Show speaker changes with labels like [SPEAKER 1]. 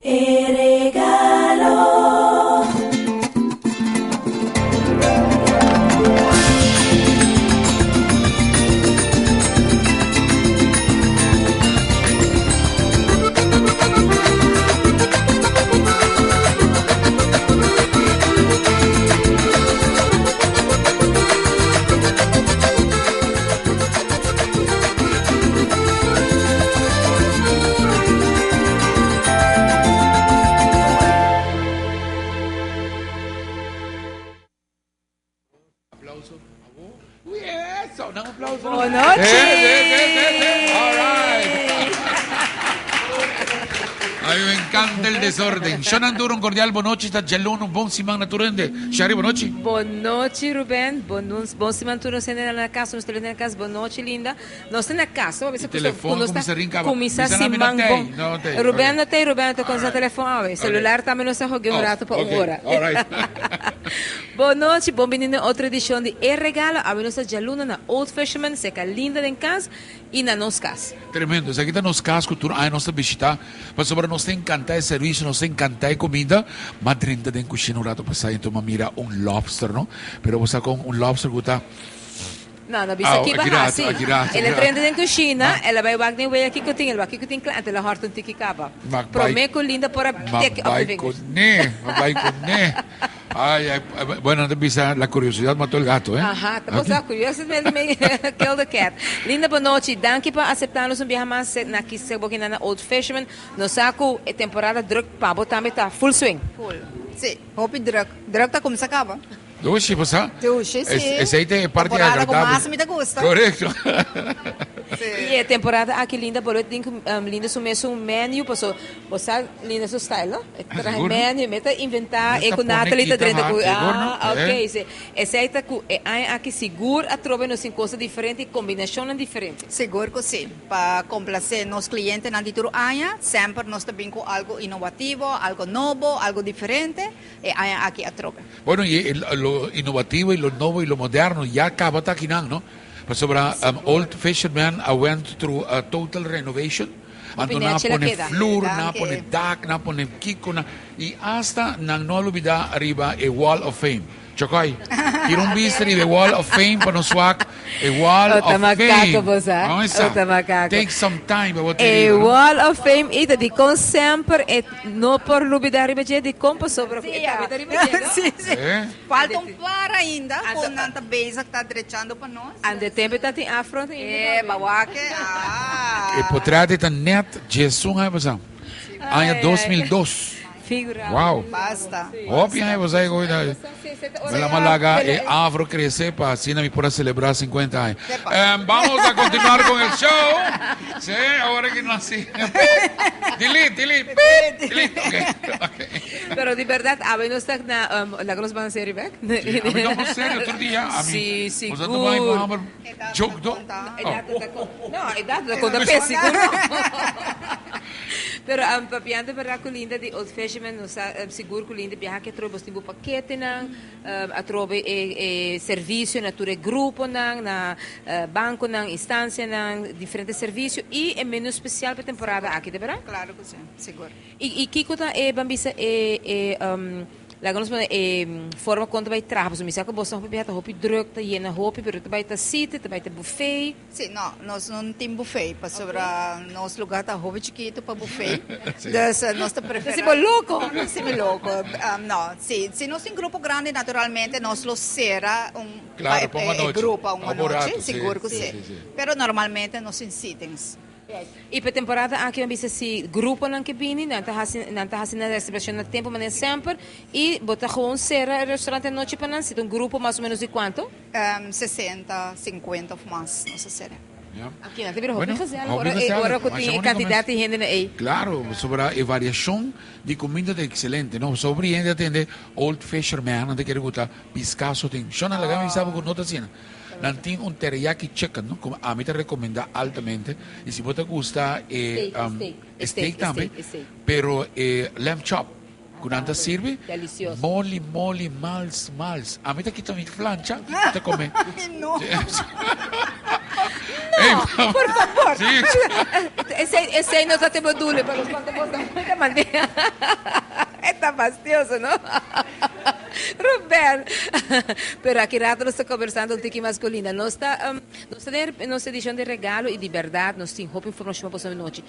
[SPEAKER 1] Regalo.
[SPEAKER 2] Buenas noches.
[SPEAKER 3] All right. A mí me encanta el desorden. Shonan Duro, un cordial bonochi, está Jalón, un bon simán naturende. Shari, bonochi.
[SPEAKER 2] Bonochi, Ruben. Bom semana tu não sei na casa, não estou na casa. Bonochi, linda. Não sei na casa, a ver se
[SPEAKER 3] telefone como se rincava.
[SPEAKER 2] Começar simán bom. Ruben não tem com o telefone. Celular também não se jogue rato para hora.
[SPEAKER 3] All right.
[SPEAKER 2] Bonochi, bom menino, outra edição de regalo. A ver nossa Jaluna na Old Fisherman, seca linda em casa e na nossa casa.
[SPEAKER 3] Tremendo. Aqui está nos casas, cultura, a nossa visita. Mas sobre nos encanta el servicio, nos encanta la comida. Más dentro de la cocina un rato pasar y toma mira un lobster, ¿no? Pero vos con un lobster gusta.
[SPEAKER 2] Não, bisa aqui bahasi. Ela treina dentro da cozinha, ela vai bagner vai aqui que tem, ela aqui que tem cliente, ela horta um tiki cava. Prometo linda para
[SPEAKER 3] tek vai com né. Ay, bueno, bisa la curiosidad mató el gato, ¿eh?
[SPEAKER 2] Ajá, estamos a curiosidade kill the cat. Linda boa noite, danke por aceitar-nos um viagem mais na aqui se boquinha na Old Fisherman. No saco é temporada druk para botar tá full swing.
[SPEAKER 4] Full. Sim, hopi druk tá como se acaba.
[SPEAKER 3] Dushi, pues, ¿ah?
[SPEAKER 4] Dushi, sí.
[SPEAKER 3] Ese ahí te parte
[SPEAKER 4] agradable. Temporada como más me gusta.
[SPEAKER 3] Correcto.
[SPEAKER 2] E a temporada aqui linda, por exemplo, linda sumeço um menu, passou, você linda seu style, não? Traje menu, meta inventar, e com Natalie tá dentro do, ok, esse aí tá com, aqui seguro, a trova nos coisas diferentes, combinação diferente.
[SPEAKER 4] Seguro que sim, para complacer nos clientes na dituro aia, sempre nós também com algo inovativo, algo novo, algo diferente, e aia aqui a trova.
[SPEAKER 3] Bueno, y lo innovativo y lo nuevo y lo moderno ya acaba aquí, ¿no? Pues sobre Old Fisherman, I went through a total renovation. Ando na pone flor, na pone dark, na pone kiko, y hasta no olvidar arriba a Wall of Fame. Chocoy, quiero un bistri de Wall of Fame para nos swag a Wall of Fame. Take some time.
[SPEAKER 2] A Wall of Fame e de com sempre não por lubidar ribeje de compa sobre
[SPEAKER 4] Sim. Falta para ainda, com nanta base que está direchando para nós.
[SPEAKER 2] Ande tempo tá tem afro
[SPEAKER 4] bawaque.
[SPEAKER 3] E potrate tá net Jesus aí você. Ano 2002.
[SPEAKER 2] Figura.
[SPEAKER 3] Wow.
[SPEAKER 4] Basta.
[SPEAKER 3] Óbvio, aí você gosta. La Malaga e Afro crece para así me pueda celebrar 50 años. Vamos a continuar con el show. Sí, ahora que no así. Delete. Okay.
[SPEAKER 2] Pero de verdad, a ver, no está la que nos van a hacer, ¿verdad?
[SPEAKER 3] Sí, a mí no es serio, otro día.
[SPEAKER 2] Sí,
[SPEAKER 3] Vosotros vamos a joke, ¿no?
[SPEAKER 2] No, edad de conta pessico, Pero papiante para que linda de Old Fisherman, nos seguro que linda viajar que trovo tipo paquete a trove serviço nature grupo na banco instância diferentes serviços e é menu especial para temporada aqui, de verdade?
[SPEAKER 4] Claro que sim, seguro.
[SPEAKER 2] E que coisa é bambisa lá que nós forma quando vai trabalhar, me sabe que você não pode roupa druk, tá llena roupa, pero tu vai ter sítio, tu vai ter buffet.
[SPEAKER 4] Sim, não, nós não temos buffet, para sobre nosso lugar tá roupa chiquito para buffet. Então nós tá preferimos.
[SPEAKER 2] Você é louco?
[SPEAKER 4] Sim, louco. Não, sim, se nós tem grupo grande, naturalmente nós lo será
[SPEAKER 3] claro, para uma noite.
[SPEAKER 4] Grupo uma noite, seguro que sim. Pero normalmente nós em sittings.
[SPEAKER 2] E para temporada aqui eu disse se grupo não que vini, não tá fazendo a reservação no tempo, mas sempre e botar com ser restaurante noite para não ser um grupo mais ou menos de quanto?
[SPEAKER 4] 60, 50 ou mais, não sei.
[SPEAKER 2] Aqui não tem roupa fazer agora que tem quantidade de gente aí.
[SPEAKER 3] Claro, sobre a variação de comida é excelente, não? Sobre ainda atende Old Fisherman, onde quer botar piscaço tem. Só na legal sabe com outra cena. Nanti un teriyaki chicken, ¿no? Como a mí te recomienda altamente. Y si vos te gusta steak también, pero lamb chop, cuando sirve,
[SPEAKER 2] delicioso.
[SPEAKER 3] Moli, mals. A mí te quito mi plancha, te come.
[SPEAKER 4] No.
[SPEAKER 2] No, por favor.
[SPEAKER 3] Sí.
[SPEAKER 2] Ese no está te module, pero cuando vos te mandé. Está fastidioso, ¿no? Robert. Pero aquí rato no está conversando un tiki masculina. No está, no está diciendo de regalo y de verdad, no está en información para essa noite.